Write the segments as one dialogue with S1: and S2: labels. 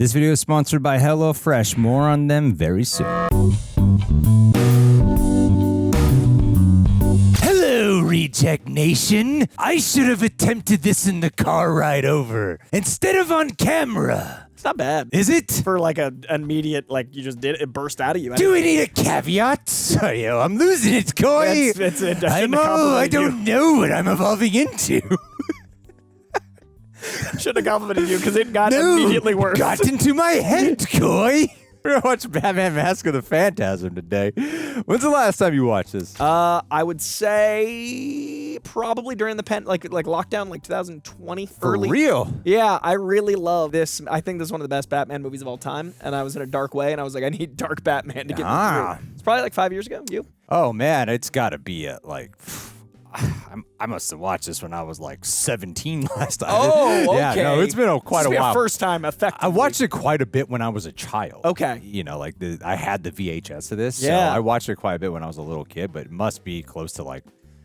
S1: This video is sponsored by HelloFresh. More on them very soon. Hello, Reject Nation. I should have attempted this in the car ride over instead of on camera.
S2: It's not bad.
S1: Is it?
S2: For like an immediate, like you just did it burst out of you.
S1: Do we need a caveat? Sorry, I'm losing it, Coy. I don't know what I'm evolving into.
S2: Should have complimented you because it got immediately worse.
S1: Got into my head, Coy. We're gonna watch Batman Mask of the Phantasm today. When's the last time you watched this?
S2: I would say probably during the like lockdown, like 2020.
S1: For real?
S2: Yeah, I really love this. I think this is one of the best Batman movies of all time. And I was in a dark way, and I was like, I need dark Batman to get me through. It's probably like 5 years ago. You?
S1: Oh man, it's got to be at like. I must have watched this when I was like 17 last time.
S2: Oh, okay.
S1: Yeah, no, it's been quite a while.
S2: First time, effectively.
S1: I watched it quite a bit when I was a child.
S2: Okay.
S1: You know, like I had the VHS of this.
S2: Yeah.
S1: So I watched it quite a bit when I was a little kid, but it must be close to like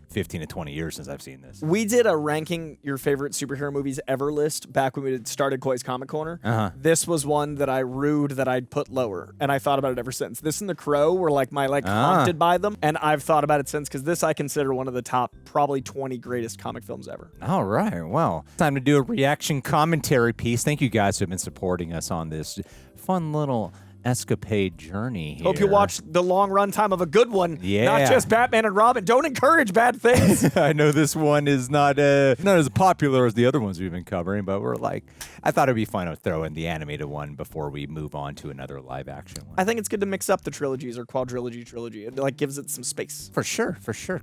S1: 15 to 20 years since I've seen this.
S2: We did a ranking your favorite superhero movies ever list back when we started Coy's Comic Corner. This was one that I rued that I'd put lower, and I thought about it ever since. This and The Crow were like my haunted by them, and I've thought about it since because this I consider one of the top probably 20 greatest comic films ever.
S1: All right, well, time to do a reaction commentary piece. Thank you guys who have been supporting us on this fun little escapade journey here.
S2: Hope you watch the long run time of a good one.
S1: Yeah.
S2: Not just Batman and Robin. Don't encourage bad things.
S1: I know this one is not as popular as the other ones we've been covering, but I thought it'd be fun to throw in the animated one before we move on to another live action one.
S2: I think it's good to mix up the trilogies or trilogy. It gives it some space.
S1: For sure,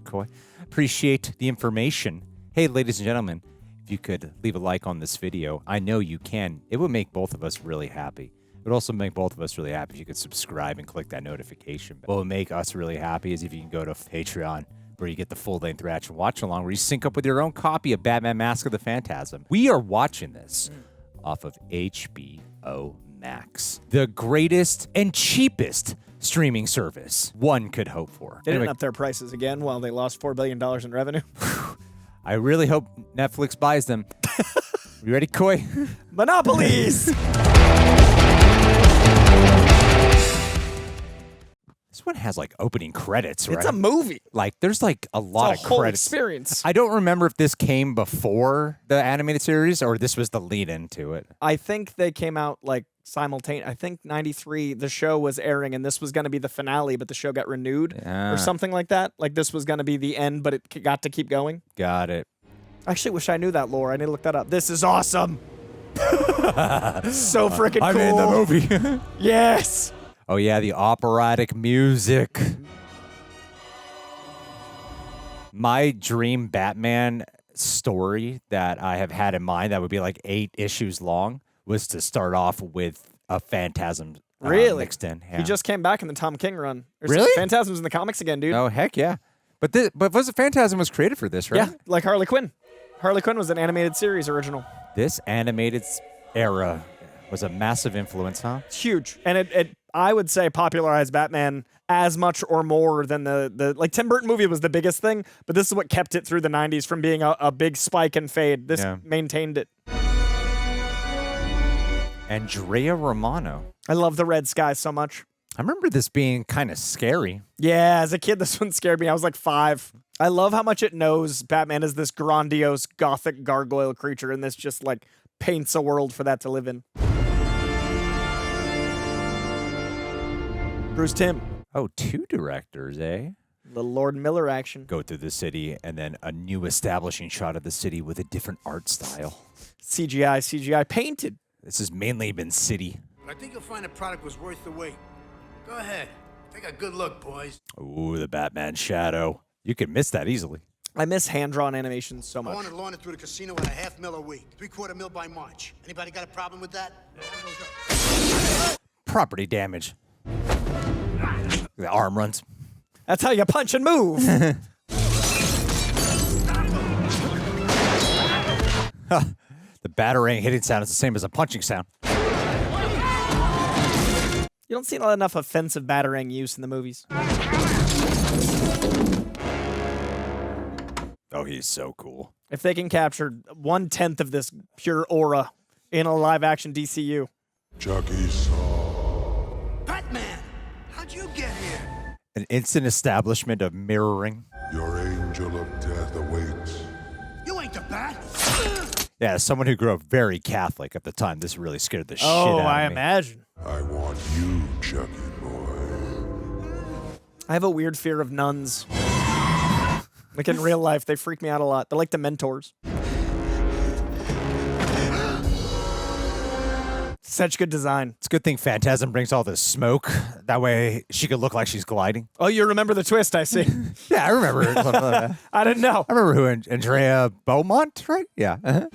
S1: Coy. Appreciate the information. Hey, ladies and gentlemen, if you could leave a like on this video, I know you can. It would make both of us really happy. It would also make both of us really happy if you could subscribe and click that notification bell. What would make us really happy is if you can go to Patreon, where you get the full-length reaction watch-along, where you sync up with your own copy of Batman Mask of the Phantasm. We are watching this off of HBO Max, the greatest and cheapest streaming service one could hope for.
S2: They didn't up their prices again while they lost $4 billion in revenue.
S1: I really hope Netflix buys them. You ready, Coy?
S2: Monopolies!
S1: This one has like opening credits, right?
S2: It's a movie.
S1: Like there's like a lot of
S2: whole
S1: credits.
S2: Experience.
S1: I don't remember if this came before the animated series or this was the lead into it.
S2: I think they came out like simultaneous. I think 93 the show was airing and this was going to be the finale, but the show got renewed or something like that. Like this was going to be the end, but it got to keep going.
S1: Got it.
S2: I actually wish I knew that lore. I need to look that up. This is awesome. So freaking cool.
S1: I'm in the movie.
S2: Yes.
S1: Oh, yeah, the operatic music. My dream Batman story that I have had in mind that would be like 8 issues long was to start off with a Phantasm mixed in. Yeah.
S2: He just came back in the Tom King run.
S1: Really?
S2: Phantasm's in the comics again, dude.
S1: Oh, heck yeah. But was it Phantasm was created for this, right?
S2: Yeah, like Harley Quinn. Harley Quinn was an animated series original.
S1: This animated era was a massive influence, huh?
S2: It's huge. And it I would say popularized Batman as much or more than the like Tim Burton movie was the biggest thing, but this is what kept it through the 90s from being a big spike and fade. This maintained it.
S1: Andrea Romano.
S2: I love the red sky so much.
S1: I remember this being kind of scary.
S2: Yeah, as a kid, this one scared me. I was like 5. I love how much it knows Batman is this grandiose gothic gargoyle creature, and this just like paints a world for that to live in. Bruce Timm.
S1: Oh, 2 directors, eh?
S2: The Lord Miller action.
S1: Go through the city, and then a new establishing shot of the city with a different art style.
S2: CGI painted.
S1: This has mainly been city.
S3: I think you'll find the product was worth the wait. Go ahead. Take a good look, boys.
S1: Ooh, the Batman shadow. You could miss that easily.
S2: I miss hand-drawn animations so much.
S3: I want to launch it through the casino at $500,000 a week. $750,000 by March. Anybody got a problem with that?
S1: Property damage. The arm runs.
S2: That's how you punch and move.
S1: The batarang hitting sound is the same as a punching sound.
S2: You don't see enough offensive batarang use in the movies.
S1: Oh, he's so cool.
S2: If they can capture 1/10 of this pure aura in a live-action DCU.
S4: Chucky saw.
S3: Batman! How'd you get here?
S1: An instant establishment of mirroring.
S4: Your angel of death awaits.
S3: You ain't the Bat!
S1: Yeah, as someone who grew up very Catholic at the time, this really scared the shit out of me.
S2: I imagine.
S4: I want you, Chucky boy.
S2: I have a weird fear of nuns. Like in real life, they freak me out a lot. They're like the mentors. Such good design.
S1: It's a good thing Phantasm brings all this smoke. That way she could look like she's gliding.
S2: Oh, you remember the twist, I see.
S1: Yeah, I remember.
S2: I didn't know.
S1: I remember who, Andrea Beaumont, right? Yeah. Uh-huh.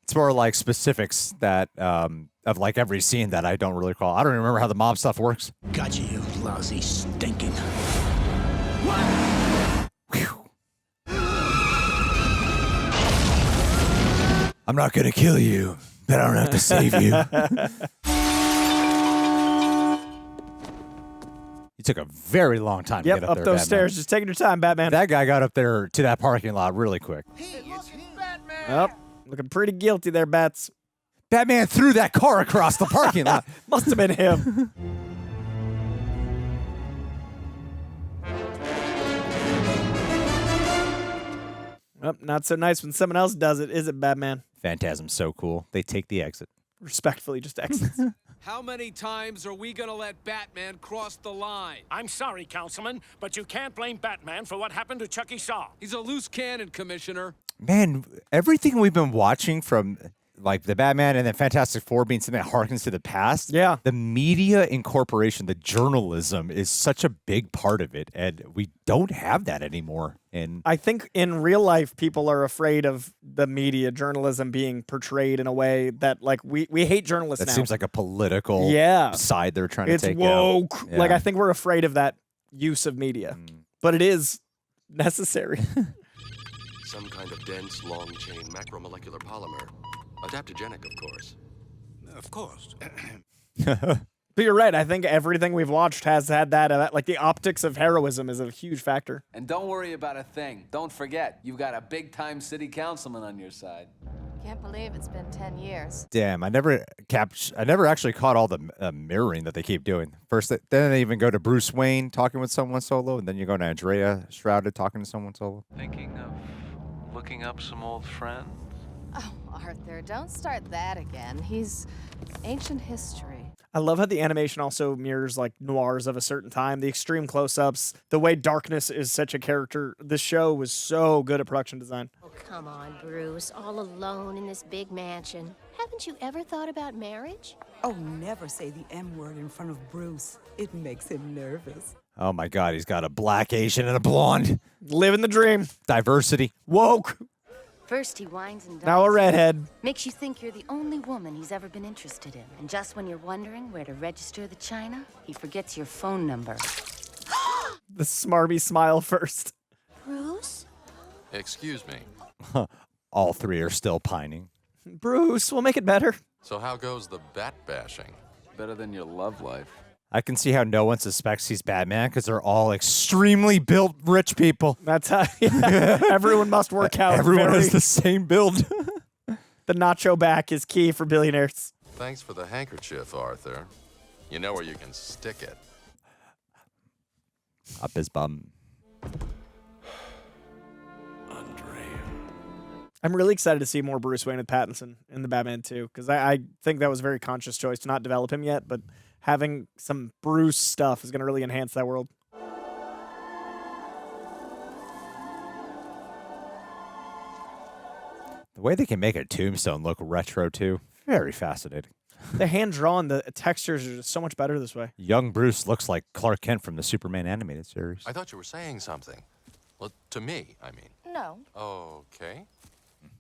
S1: It's more like specifics that of like every scene that I don't really recall. I don't even remember how the mob stuff works.
S3: Gotcha, you lousy stinking.
S1: I'm not gonna kill you, but I don't have to save you. You took a very long time to get up there,
S2: those
S1: Batman.
S2: stairs. Just taking your time, Batman.
S1: That guy got up there to that parking lot really quick.
S3: Hey, it's Batman!
S2: Yep. Looking pretty guilty there, Bats.
S1: Batman threw that car across the parking lot.
S2: Must have been him. Not so nice when someone else does it, is it, Batman?
S1: Phantasm's so cool. They take the exit.
S2: Respectfully, just exits.
S5: How many times are we gonna let Batman cross the line?
S6: I'm sorry, Councilman, but you can't blame Batman for what happened to Chucky Saw.
S5: He's a loose cannon, Commissioner.
S1: Man, everything we've been watching from like the Batman and then Fantastic Four being something that harkens to the past.
S2: Yeah.
S1: The media incorporation, the journalism is such a big part of it. And we don't have that anymore. And
S2: I think in real life, people are afraid of the media journalism being portrayed in a way that, like, we hate journalists
S1: that
S2: now.
S1: seems like a political side they're trying to take
S2: woke.
S1: out.
S2: Like,
S1: Yeah.
S2: I think we're afraid of that use of media. But it is necessary.
S7: Some kind of dense, long-chain macromolecular polymer. Adaptogenic, of course.
S3: Of course.
S2: But you're right. I think everything we've watched has had that. Like, the optics of heroism is a huge factor.
S5: And don't worry about a thing. Don't forget, you've got a big-time city councilman on your side.
S8: Can't believe it's been 10 years.
S1: Damn, I never actually caught all the mirroring that they keep doing. First, then they even go to Bruce Wayne talking with someone solo, and then you go to Andrea shrouded talking to someone solo.
S9: Thinking of looking up some old friends?
S8: Oh, Arthur, don't start that again. He's ancient history.
S2: I love how the animation also mirrors like noirs of a certain time, the extreme close-ups, the way darkness is such a character. This show was so good at production design.
S10: Oh, come on, Bruce, all alone in this big mansion. Haven't you ever thought about marriage?
S11: Oh, never say the M word in front of Bruce. It makes him nervous.
S1: Oh my God, he's got a black Asian and a blonde.
S2: Living the dream.
S1: Diversity.
S2: Woke.
S10: First he whines and dines.
S2: Now a redhead.
S10: Makes you think you're the only woman he's ever been interested in. And just when you're wondering where to register the china, he forgets your phone number.
S2: The smarmy smile first.
S10: Bruce?
S7: Excuse me.
S1: All three are still pining.
S2: Bruce, we'll make it better.
S7: So how goes the bat bashing?
S5: Better than your love life.
S1: I can see how no one suspects he's Batman because they're all extremely built rich people.
S2: That's how everyone must work out.
S1: Everyone has the same build.
S2: The nacho back is key for billionaires.
S7: Thanks for the handkerchief, Arthur. You know where you can stick it.
S1: Up his bum.
S2: I'm really excited to see more Bruce Wayne with Pattinson in the Batman 2 because I think that was a very conscious choice to not develop him yet, but having some Bruce stuff is going to really enhance that world.
S1: The way they can make a Tombstone look retro, too, very fascinating.
S2: The hand-drawn, the textures are just so much better this way.
S1: Young Bruce looks like Clark Kent from the Superman animated series.
S7: I thought you were saying something. Well, to me, I mean.
S8: No.
S7: Okay.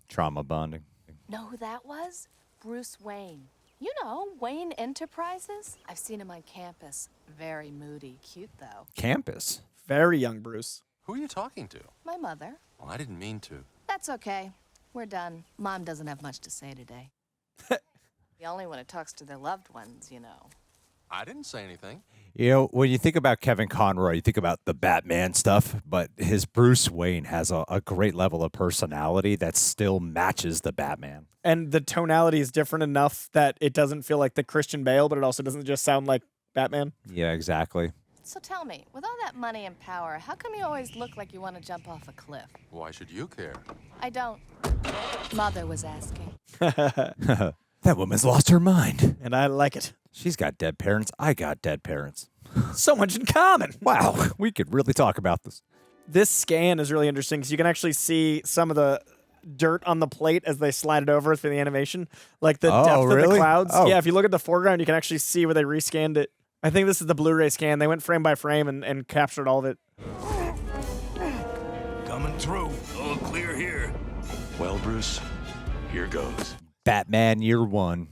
S1: Trauma bonding.
S8: Know who that was? Bruce Wayne. You know, Wayne Enterprises. I've seen him on campus. Very moody. Cute, though.
S1: Campus?
S2: Very young Bruce.
S7: Who are you talking to?
S8: My mother.
S7: Well, I didn't mean to.
S8: That's okay. We're done. Mom doesn't have much to say today. The only one who talks to their loved ones, you know.
S7: I didn't say anything.
S1: You know, when you think about Kevin Conroy, you think about the Batman stuff, but his Bruce Wayne has a great level of personality that still matches the Batman.
S2: And the tonality is different enough that it doesn't feel like the Christian Bale, but it also doesn't just sound like Batman.
S1: Yeah, exactly.
S8: So tell me, with all that money and power, how come you always look like you want to jump off a cliff?
S7: Why should you care?
S8: I don't. Mother was asking.
S1: That woman's lost her mind.
S2: And I like it.
S1: She's got dead parents. I got dead parents.
S2: So much in common.
S1: Wow, we could really talk about this.
S2: This scan is really interesting because you can actually see some of the dirt on the plate as they slide it over for the animation. Like the depth of the clouds.
S1: Oh.
S2: Yeah, if you look at the foreground, you can actually see where they rescanned it. I think this is the Blu-ray scan. They went frame by frame and captured all of it.
S3: Coming through. All clear here.
S12: Well, Bruce, here goes.
S1: Batman Year One.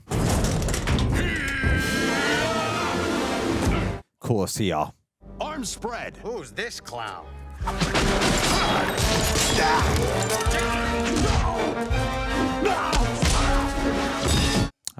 S1: Cool to see y'all.
S3: Arms spread. Who's this clown?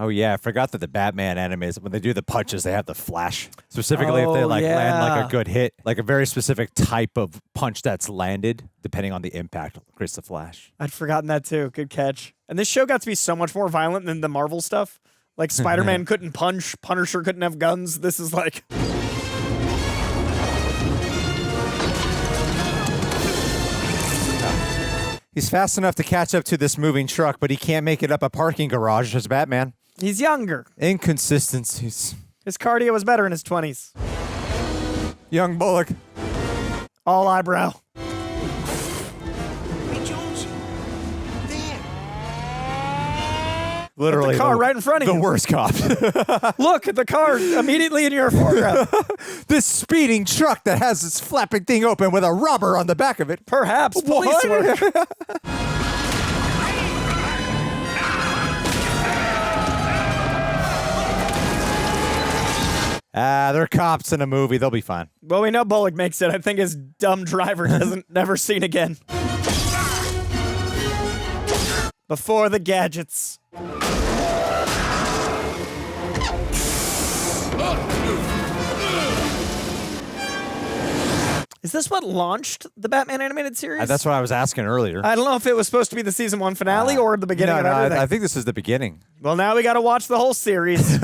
S1: Oh yeah, I forgot that the Batman animes, when they do the punches, they have the flash. Specifically, if they land like a good hit, like a very specific type of punch that's landed, depending on the impact, creates the flash.
S2: I'd forgotten that too. Good catch. And this show got to be so much more violent than the Marvel stuff. Like Spider-Man couldn't punch, Punisher couldn't have guns. This is like...
S1: He's fast enough to catch up to this moving truck, but he can't make it up a parking garage as Batman.
S2: He's younger.
S1: Inconsistencies.
S2: His cardio was better in his 20s.
S1: Young Bullock.
S2: All eyebrow.
S3: Hey, Jones. There.
S1: Literally.
S2: The car right in front of
S1: you.
S2: you.
S1: The worst cop.
S2: Look at the car immediately in your foreground.
S1: This speeding truck that has this flapping thing open with a rubber on the back of it.
S2: Perhaps police work.
S1: They're cops in a movie. They'll be fine.
S2: Well, we know Bullock makes it. I think his dumb driver doesn't never seen again. Before the gadgets. Is this what launched the Batman animated series?
S1: That's what I was asking earlier.
S2: I don't know if it was supposed to be the season 1 finale or the beginning of everything.
S1: I think this is the beginning.
S2: Well, now we got to watch the whole series.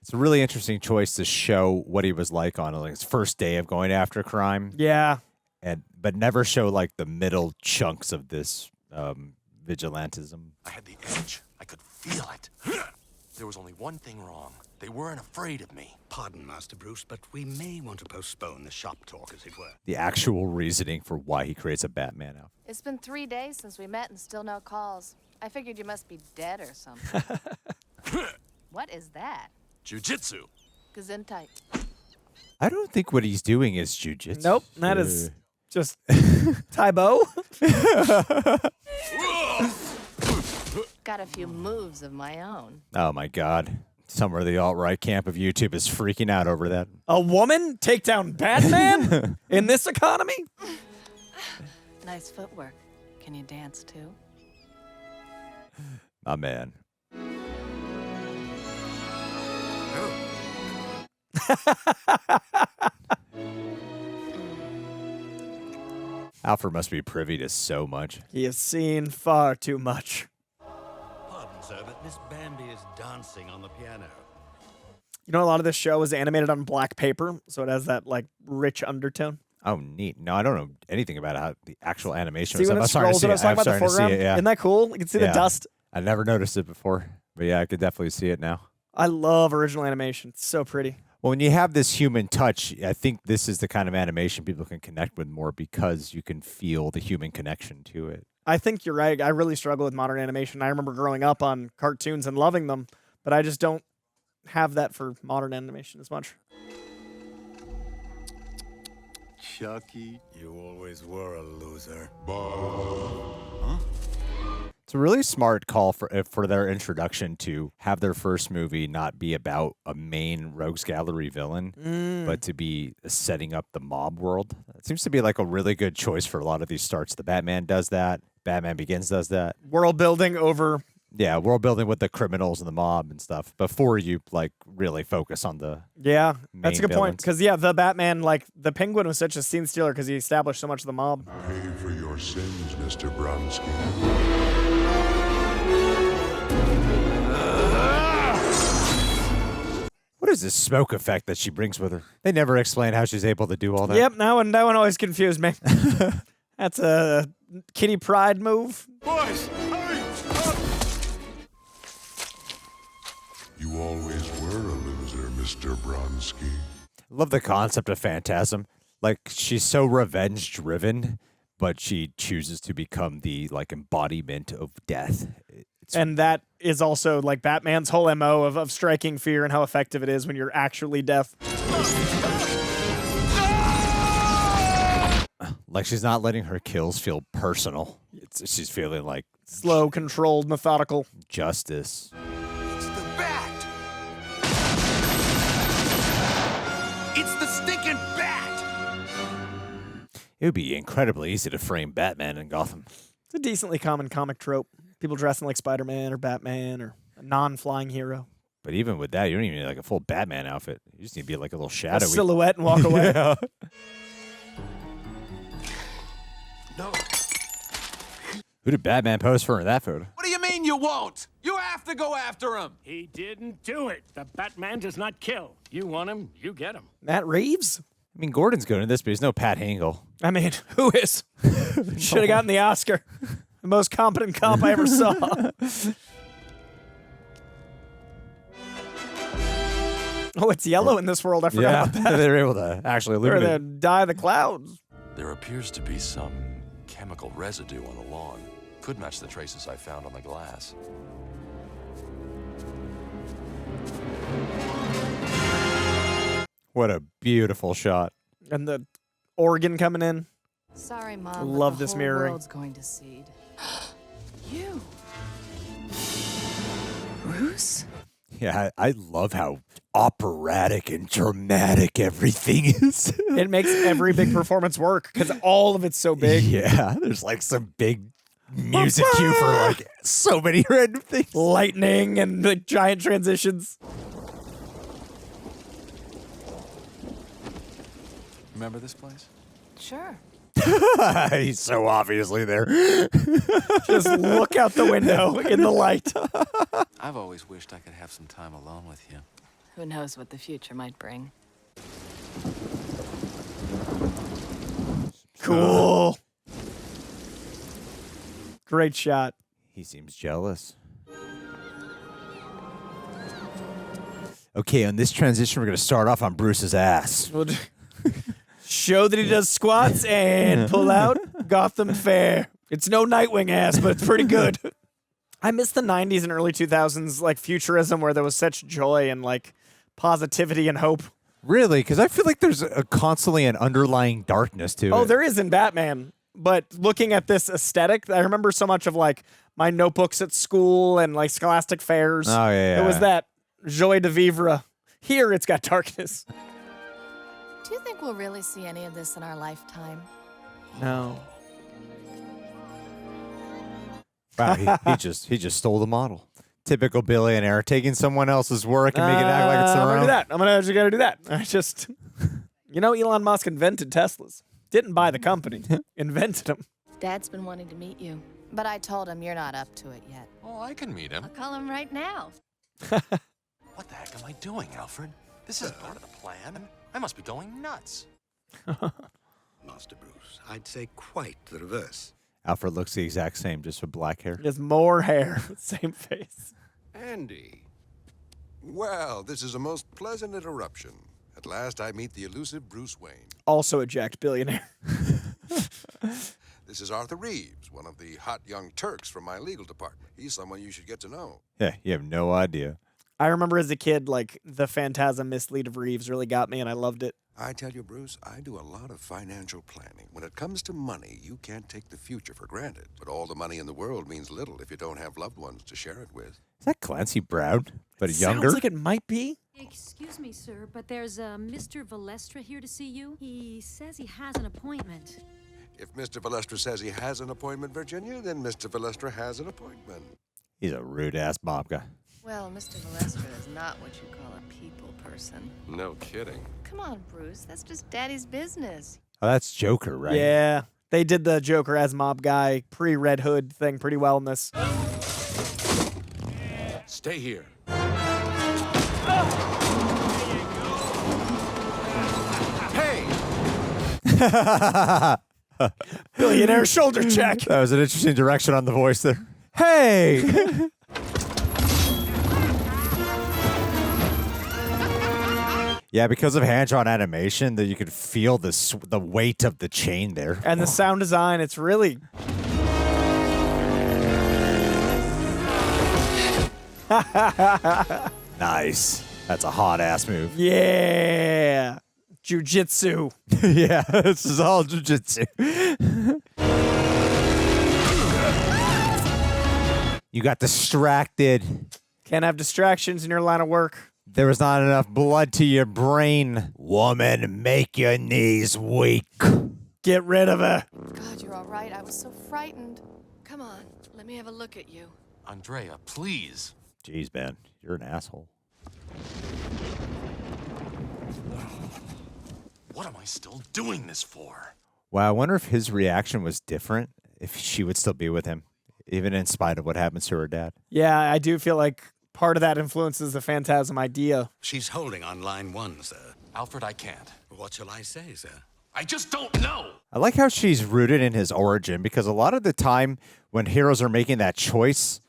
S1: It's a really interesting choice to show what he was like on his first day of going after crime.
S2: Yeah.
S1: But never show like the middle chunks of this vigilantism.
S7: I had the edge. I could feel it. There was only one thing wrong. They weren't afraid of me.
S3: Pardon, Master Bruce, but we may want to postpone the shop talk, as it were.
S1: The actual reasoning for why he creates a Batman outfit.
S8: It's been 3 days since we met and still no calls. I figured you must be dead or something. What is that?
S7: Jiu-jitsu.
S8: Gesundheit.
S1: I don't think what he's doing is jujitsu.
S2: Nope, that is just Taibo.
S8: Got a few moves of my own.
S1: Oh my God. Somewhere the alt-right camp of YouTube is freaking out over that.
S2: A woman take down Batman in this economy?
S8: Nice footwork. Can you dance too?
S1: My man. Alfred must be privy to so much.
S2: He has seen far too much.
S3: Pardon, sir, but Miss Bambi is dancing on the piano.
S2: You know, a lot of this show is animated on black paper, so it has that, like, rich undertone.
S1: Oh, neat. No, I don't know anything about how the actual animation
S2: See
S1: was.
S2: when it
S1: I'm starting to
S2: scrolls
S1: see
S2: that I was
S1: it.
S2: talking
S1: I'm
S2: about the
S1: starting to see
S2: foreground?
S1: it, yeah.
S2: Isn't that cool? You can see the dust.
S1: I never noticed it before. But yeah, I could definitely see it now.
S2: I love original animation. It's so pretty.
S1: Well, when you have this human touch, I think this is the kind of animation people can connect with more because you can feel the human connection to it.
S2: I think you're right. I really struggle with modern animation. I remember growing up on cartoons and loving them, but I just don't have that for modern animation as much.
S3: Chucky, you always were a loser.
S1: It's a really smart call for their introduction to have their first movie not be about a main rogues gallery villain, but to be setting up the mob world. It seems to be like a really good choice for a lot of these starts. The Batman does that. Batman Begins does that.
S2: World building over.
S1: Yeah, world building with the criminals and the mob and stuff before you like really focus on the
S2: Yeah, that's a good point.
S1: villains.
S2: Because the Batman, like the Penguin, was such a scene stealer because he established so much of the mob.
S4: Pay for your sins, Mr. Bronsky.
S1: What is this smoke effect that she brings with her? They never explain how she's able to do all that.
S2: Yep, that one always confused me. That's a Kitty Pryde move.
S3: Boys, hurry!
S4: You always were a loser, Mr. Bronsky.
S1: Love the concept of Phantasm. Like, she's so revenge-driven, but she chooses to become the, like, embodiment of death.
S2: And that is also, like, Batman's whole MO of striking fear and how effective it is when you're actually deaf.
S1: Like, she's not letting her kills feel personal. She's feeling like...
S2: Slow, controlled, methodical.
S1: Justice.
S3: It's the bat! It's the stinking bat!
S1: It would be incredibly easy to frame Batman in Gotham.
S2: It's a decently common comic trope. People dressing like Spider-Man or Batman or a non-flying hero.
S1: But even with that, you don't even need like a full Batman outfit. You just need to be like a little shadowy.
S2: A silhouette and walk away.
S1: Yeah.
S3: No.
S1: Who did Batman pose for in that photo?
S5: What do you mean you won't? You have to go after him.
S6: He didn't do it. The Batman does not kill. You want him, you get him.
S2: Matt Reeves?
S1: I mean, Gordon's good in this, but he's no Pat Hingle.
S2: I mean, who is? Should have gotten the Oscar. The most competent cop I ever saw. Oh, it's yellow in this world. I forgot about that.
S1: They're able to actually
S2: They're
S1: illuminate.
S2: gonna dye the clouds.
S7: There appears to be some chemical residue on the lawn. Could match the traces I found on the glass.
S1: What a beautiful shot.
S2: And the organ coming in.
S8: Sorry, Mom.
S2: I
S8: but
S2: love
S8: the
S2: this
S8: whole
S2: mirroring.
S8: world's going to seed. You. Bruce?
S1: Yeah, I love how operatic and dramatic everything is.
S2: It makes every big performance work because all of it's so big.
S1: Yeah, there's like some big music cue for like so many random things.
S2: Lightning and like giant transitions.
S5: Remember this place?
S8: Sure.
S1: He's so obviously there.
S2: Just look out the window in the light.
S5: I've always wished I could have some time alone with you.
S8: Who knows what the future might bring.
S2: Cool. Great shot.
S1: He seems jealous. Okay, on this transition, we're going to start off on Bruce's ass.
S2: We'll show that he does squats and pull out Gotham Fair. It's no Nightwing ass, but it's pretty good. I miss the 90s and early 2000s, like futurism, where there was such joy and like positivity and hope.
S1: Really? Because I feel like there's constantly an underlying darkness to it.
S2: Oh, there is in Batman. But looking at this aesthetic, I remember so much of like my notebooks at school and like scholastic fairs.
S1: Oh, yeah.
S2: It was that joie de vivre. Here, it's got darkness.
S8: Do you think we'll really see any of this in our lifetime?
S2: No.
S1: Wow, he just stole the model. Typical billionaire taking someone else's work and making it act like it's their
S2: I'm gonna
S1: own.
S2: do that. I'm gonna just gotta do that. I just, Elon Musk invented Teslas. Didn't buy the company. Invented them.
S8: Dad's been wanting to meet you, but I told him you're not up to it yet.
S7: Oh, I can meet him.
S8: I'll call him right now.
S7: What the heck am I doing, Alfred? This isn't part of the plan. I must be going nuts.
S3: Master Bruce, I'd say quite the reverse.
S1: Alfred looks the exact same, just with black hair.
S2: He has more hair, same face.
S13: Andy. Well, this is a most pleasant interruption. At last I meet the elusive Bruce Wayne.
S2: Also a jacked billionaire.
S13: This is Arthur Reeves, one of the hot young Turks from my legal department. He's someone you should get to know.
S1: Yeah, you have no idea.
S2: I remember as a kid, like, the Phantasm mislead of Reeves really got me, and I loved it.
S13: I tell you, Bruce, I do a lot of financial planning. When it comes to money, you can't take the future for granted. But all the money in the world means little if you don't have loved ones to share it with.
S1: Is that Clancy Brown, but younger?
S2: Sounds like it might be.
S14: Excuse me, sir, but there's Mr. Valestra here to see you. He says he has an appointment.
S13: If Mr. Valestra says he has an appointment, Virginia, then Mr. Valestra has an appointment.
S1: He's a rude-ass mob guy.
S8: Well, Mr. Valestra is not what you call a people person.
S7: No kidding.
S8: Come on, Bruce. That's just Daddy's business.
S1: Oh, that's Joker, right?
S2: Yeah. They did the Joker as mob guy pre-Red Hood thing pretty well in this.
S7: Stay here.
S2: Billionaire shoulder check.
S1: That was an interesting direction on the voice there. Hey! Yeah, because of hand-drawn animation, that you could feel the weight of the chain there.
S2: And the sound design, it's really...
S1: Nice. That's a hot-ass move.
S2: Yeah. Jiu-jitsu.
S1: Yeah, this is all jiu-jitsu. You got distracted.
S2: Can't have distractions in your line of work.
S1: There was not enough blood to your brain. Woman, make your knees weak.
S2: Get rid of her.
S8: God, you're all right. I was so frightened. Come on, let me have a look at you.
S12: Andrea, please.
S1: Jeez, man, you're an asshole.
S12: What am I still doing this for?
S1: Wow, I wonder if his reaction was different, if she would still be with him, even in spite of what happens to her dad.
S2: Yeah, I do feel like part of that influences the Phantasm idea.
S3: She's holding on line 1, sir.
S12: Alfred, I can't.
S3: What shall I say, sir?
S12: I just don't know.
S1: I like how she's rooted in his origin, because a lot of the time when heroes are making that choice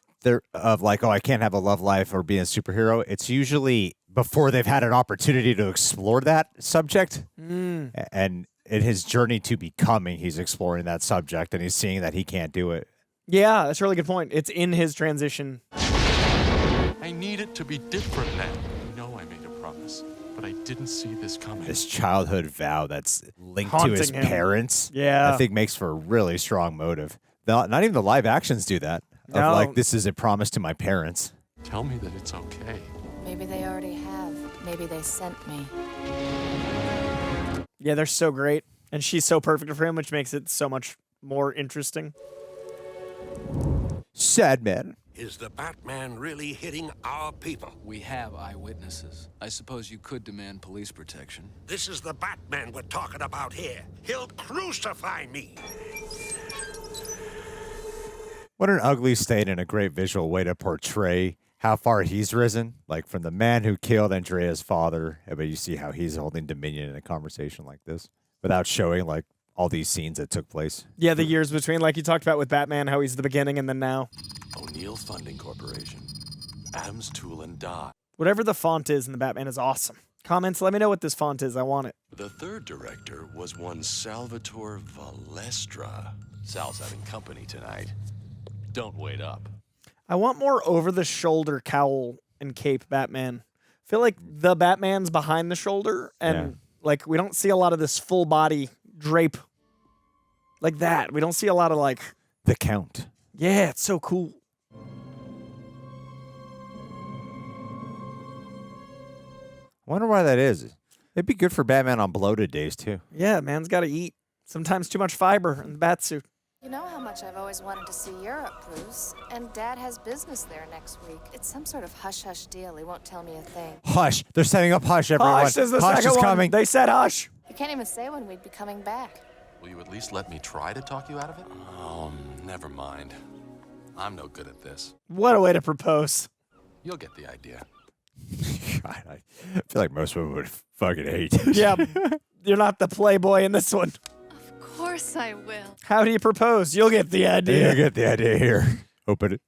S1: of like, oh, I can't have a love life or be a superhero, it's usually before they've had an opportunity to explore that subject. And in his journey to becoming, he's exploring that subject, and he's seeing that he can't do it.
S2: Yeah, that's a really good point. It's in his transition.
S12: I need it to be different now. I know I made a promise, but I didn't see this coming.
S1: This childhood vow that's linked
S2: Haunting
S1: to his
S2: him.
S1: parents,
S2: Yeah.
S1: I think makes for a really strong motive. Not even the live actions do that.
S2: No.
S1: Of like, this is a promise to my parents.
S12: Tell me that it's okay.
S8: Maybe they already have. Maybe they sent me.
S2: Yeah, they're so great. And she's so perfect for him, which makes it so much more interesting.
S1: Sad man.
S3: Is the Batman really hitting our people?
S5: We have eyewitnesses. I suppose you could demand police protection.
S3: This is the Batman we're talking about here. He'll crucify me.
S1: What an ugly state and a great visual way to portray how far he's risen. Like from the man who killed Andrea's father, but you see how he's holding dominion in a conversation like this without showing like all these scenes that took place.
S2: Yeah, the years between, like you talked about with Batman, how he's the beginning and then now.
S12: O'Neill Funding Corporation. Adams Tool and Die.
S2: Whatever the font is in the Batman is awesome. Comments, let me know what this font is. I want it.
S7: The third director was one Salvatore Valestra.
S12: Sal's having company tonight. Don't wait up.
S2: I want more over-the-shoulder cowl and cape Batman. I feel like the Batman's behind the shoulder, and like we don't see a lot of this full body drape like that. We don't see a lot of like
S1: the Count.
S2: Yeah, it's so cool.
S1: I wonder why that is. It'd be good for Batman on bloated days too.
S2: Yeah, man's got to eat. Sometimes too much fiber in the bat suit.
S8: You know how much I've always wanted to see Europe, Bruce. And Dad has business there next week. It's some sort of hush-hush deal. He won't tell me a thing.
S1: Hush! They're setting up Hush, everyone.
S2: Hush is the
S1: Hush
S2: second
S1: is
S2: one.
S1: coming.
S2: They said hush.
S8: You can't even say when we'd be coming back.
S12: Will you at least let me try to talk you out of it? Oh, never mind. I'm no good at this.
S2: What a way to propose.
S12: You'll get the idea.
S1: God, I feel like most women would fucking hate it.
S2: Yeah, you're not the playboy in this one.
S8: Of course I will.
S2: How do you propose? You'll get the idea.
S1: You'll get the idea here. Open it.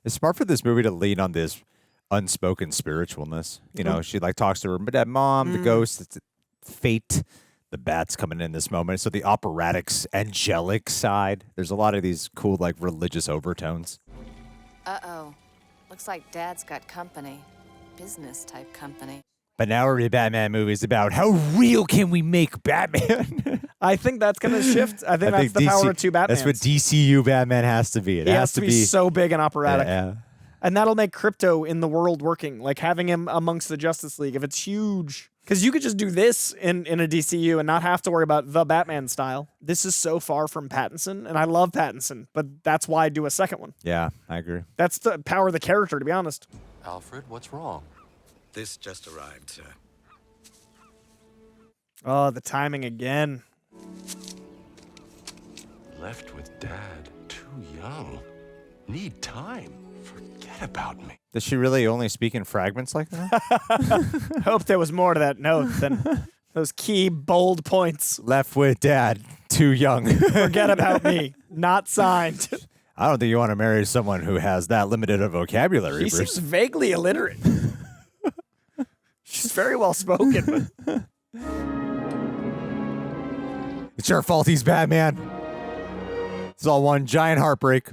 S1: It's smart for this movie to lean on this unspoken spiritualness. You know, she like talks to her mom, the ghost, it's fate, the bat's coming in this moment. So the operatic, angelic side. There's a lot of these cool like religious overtones.
S8: Uh-oh. Looks like Dad's got company. Business type company.
S1: But now every Batman movie is about how real can we make Batman?
S2: I think that's going to shift. I think that's the power of two Batmans.
S1: That's what DCU Batman has to be. It
S2: has to be so big and operatic.
S1: Yeah.
S2: And that'll make crypto in the world working, like having him amongst the Justice League. If it's huge, because you could just do this in a DCU and not have to worry about the Batman style. This is so far from Pattinson, and I love Pattinson, but that's why I do a second one.
S1: Yeah, I agree.
S2: That's the power of the character, to be honest.
S12: Alfred, what's wrong?
S3: This just arrived, sir.
S2: Oh, the timing again.
S12: Left with Dad, too young. Need time. Forget about me.
S1: Does she really only speak in fragments like that?
S2: Hope there was more to that note than those key, bold points.
S1: Left with Dad, too young.
S2: Forget about me. Not signed.
S1: I don't think you want to marry someone who has that limited a vocabulary.
S2: She
S1: Bruce.
S2: seems vaguely illiterate. She's very well spoken. But...
S1: It's your fault he's Batman. It's all one giant heartbreak.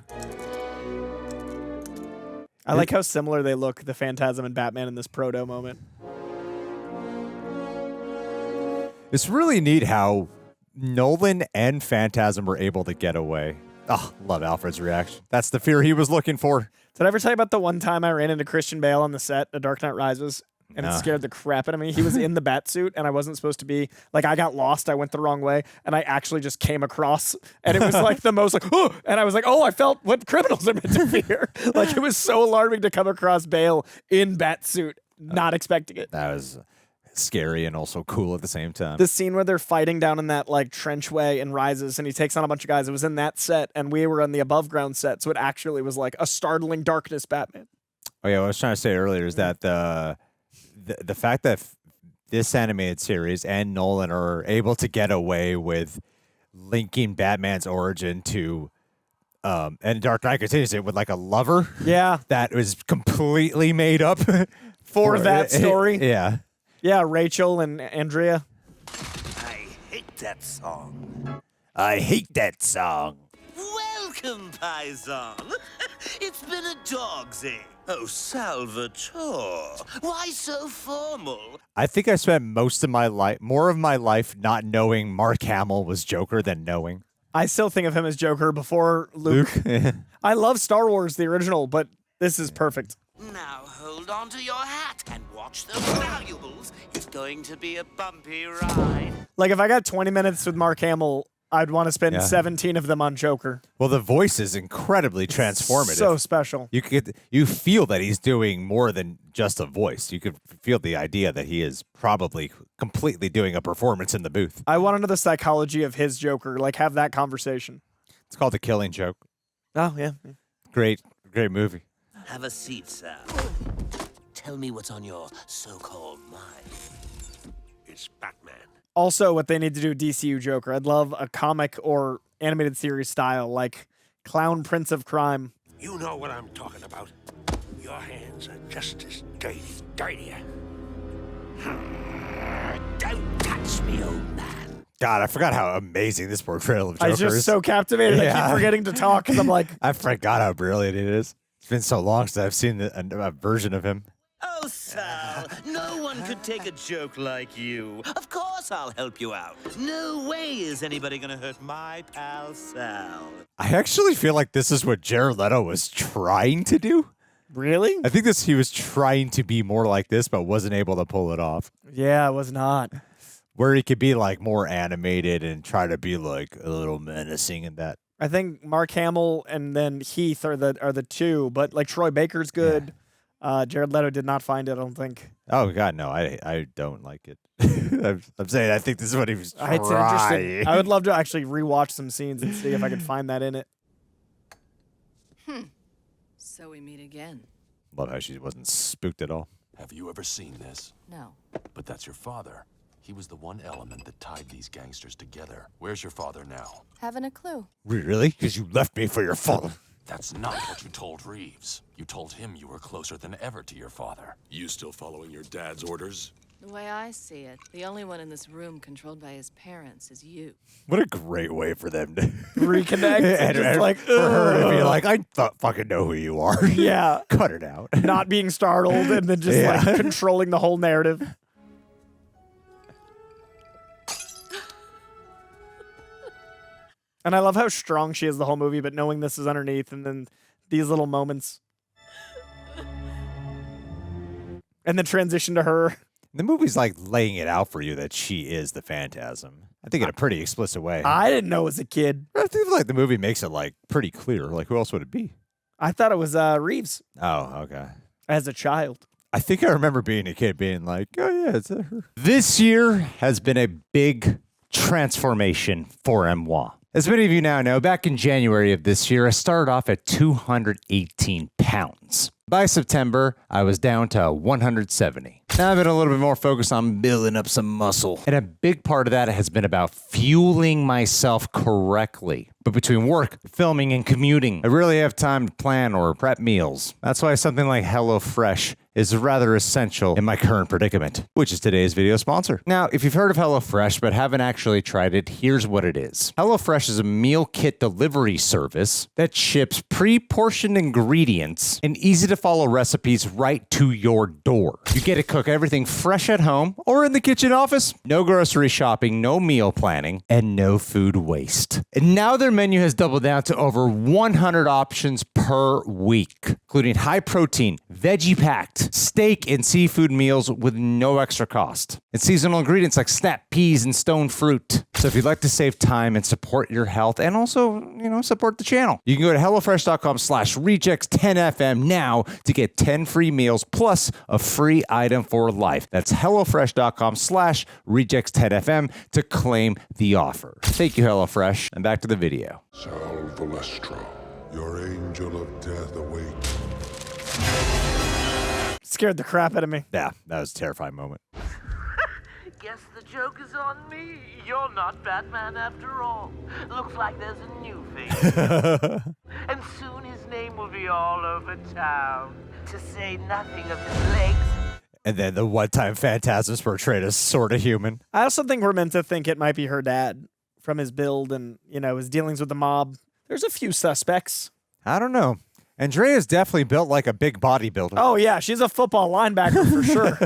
S2: I like how similar they look, the Phantasm and Batman in this proto moment.
S1: It's really neat how Nolan and Phantasm were able to get away. Oh, love Alfred's reaction. That's the fear he was looking for.
S2: Did I ever tell you about the one time I ran into Christian Bale on the set of Dark Knight Rises? And it scared the crap out of me. He was in the bat suit, and I wasn't supposed to be. Like, I got lost. I went the wrong way, and I actually just came across. And it was like the most, like, oh! And I was like, oh, I felt what criminals are meant to fear. Like, it was so alarming to come across Bale in bat suit, not expecting it.
S1: That was scary and also cool at the same time.
S2: The scene where they're fighting down in that, like, trenchway in Rises, and he takes on a bunch of guys. It was in that set, and we were on the above ground set, so it actually was like a startling darkness Batman.
S1: Oh, yeah, what I was trying to say earlier is that the fact that this animated series and Nolan are able to get away with linking Batman's origin to and Dark Knight continues it with like a lover.
S2: Yeah.
S1: That was completely made up
S2: for that story.
S1: Yeah.
S2: Yeah, Rachel and Andrea.
S14: I hate that song.
S1: I hate that song.
S14: Welcome, Paisan. It's been a dog's day. Oh, Salvatore. Why so formal?
S1: I think I spent more of my life not knowing Mark Hamill was Joker than knowing.
S2: I still think of him as Joker before Luke. I love Star Wars, the original, but this is perfect.
S14: Now hold on to your hat and watch those valuables. It's going to be a bumpy ride.
S2: Like, if I got 20 minutes with Mark Hamill, I'd want to spend 17 of them on Joker.
S1: Well, the voice is incredibly transformative.
S2: So special.
S1: You feel that he's doing more than just a voice. You could feel the idea that he is probably completely doing a performance in the booth.
S2: I want to know the psychology of his Joker. Like, have that conversation.
S1: It's called The Killing Joke.
S2: Oh, yeah.
S1: Great movie.
S14: Have a seat, sir. Tell me what's on your so-called mind.
S3: It's Batman.
S2: Also, what they need to do DCU Joker. I'd love a comic or animated series style, like Clown Prince of Crime.
S3: You know what I'm talking about. Your hands are just as dirtier.
S14: Don't touch me, old man.
S1: God, I forgot how amazing this portrayal of Joker is.
S2: I was just so captivated. I keep forgetting to talk because I'm like...
S1: I forgot how brilliant it is. It's been so long since I've seen a version of him.
S14: Oh, Sal, no one could take a joke like you. Of course I'll help you out. No way is anybody gonna hurt my pal Sal.
S1: I actually feel like this is what Jared Leto was trying to do.
S2: Really?
S1: I think he was trying to be more like this, but wasn't able to pull it off.
S2: Yeah, it was not.
S1: Where he could be like more animated and try to be like a little menacing and that.
S2: I think Mark Hamill and then Heath are the two, but like Troy Baker's good. Yeah. Jared Leto did not find it, I don't think.
S1: Oh, God, no. I don't like it. I'm saying I think this is what he was trying.
S2: It's interesting. I would love to actually rewatch some scenes and see if I could find that in it.
S8: So we meet again.
S1: Love how she wasn't spooked at all.
S12: Have you ever seen this?
S8: No.
S12: But that's your father. He was the one element that tied these gangsters together. Where's your father now?
S8: Haven't a clue.
S1: Really? Because you left me for your father.
S12: That's not what you told Reeves. You told him you were closer than ever to your father.
S4: You still following your dad's orders?
S8: The way I see it, the only one in this room controlled by his parents is you.
S1: What a great way for them to
S2: reconnect.
S1: and
S2: just like,
S1: for her to be like, I fucking know who you are.
S2: Yeah.
S1: Cut it out.
S2: Not being startled and then just like controlling the whole narrative. And I love how strong she is the whole movie, but knowing this is underneath and then these little moments. And then transition to her.
S1: The movie's like laying it out for you that she is the Phantasm. I think in a pretty explicit way.
S2: I didn't know as a kid.
S1: I feel like the movie makes it like pretty clear. Like, who else would it be?
S2: I thought it was Reeves.
S1: Oh, okay.
S2: As a child.
S1: I think I remember being a kid being like, oh yeah, it's her. This year has been a big transformation for moi. As many of you now know, back in January of this year, I started off at 218 pounds. By September, I was down to 170. Now I've been a little bit more focused on building up some muscle. And a big part of that has been about fueling myself correctly. But between work, filming, and commuting, I rarely have time to plan or prep meals. That's why something like HelloFresh is rather essential in my current predicament, which is today's video sponsor. Now, if you've heard of HelloFresh but haven't actually tried it, here's what it is. HelloFresh is a meal kit delivery service that ships pre-portioned ingredients and easy-to-follow recipes right to your door. You get to cook everything fresh at home or in the kitchen office. No grocery shopping, no meal planning, and no food waste. And now their menu has doubled down to over 100 options per week, including high-protein, veggie-packed, steak and seafood meals with no extra cost. And seasonal ingredients like snap peas and stone fruit. So if you'd like to save time and support your health and also, support the channel, you can go to HelloFresh.com/rejects10fm now to get 10 free meals plus a free item for life. That's HelloFresh.com/rejects10fm to claim the offer. Thank you, HelloFresh. And back to the video.
S4: Sal Valestro, your angel of death awakes.
S2: Scared the crap out of me.
S1: Yeah, that was a terrifying moment.
S15: Guess the joke is on me. You're not Batman after all. Looks like there's a new face. And soon his name will be all over town. To say nothing of his legs.
S1: And then the one-time Phantasm's portrayed as sort of human.
S2: I also think we're meant to think it might be her dad from his build and, his dealings with the mob. There's a few suspects.
S1: I don't know. Andrea's definitely built like a big bodybuilder.
S2: Oh, yeah. She's a football linebacker for sure.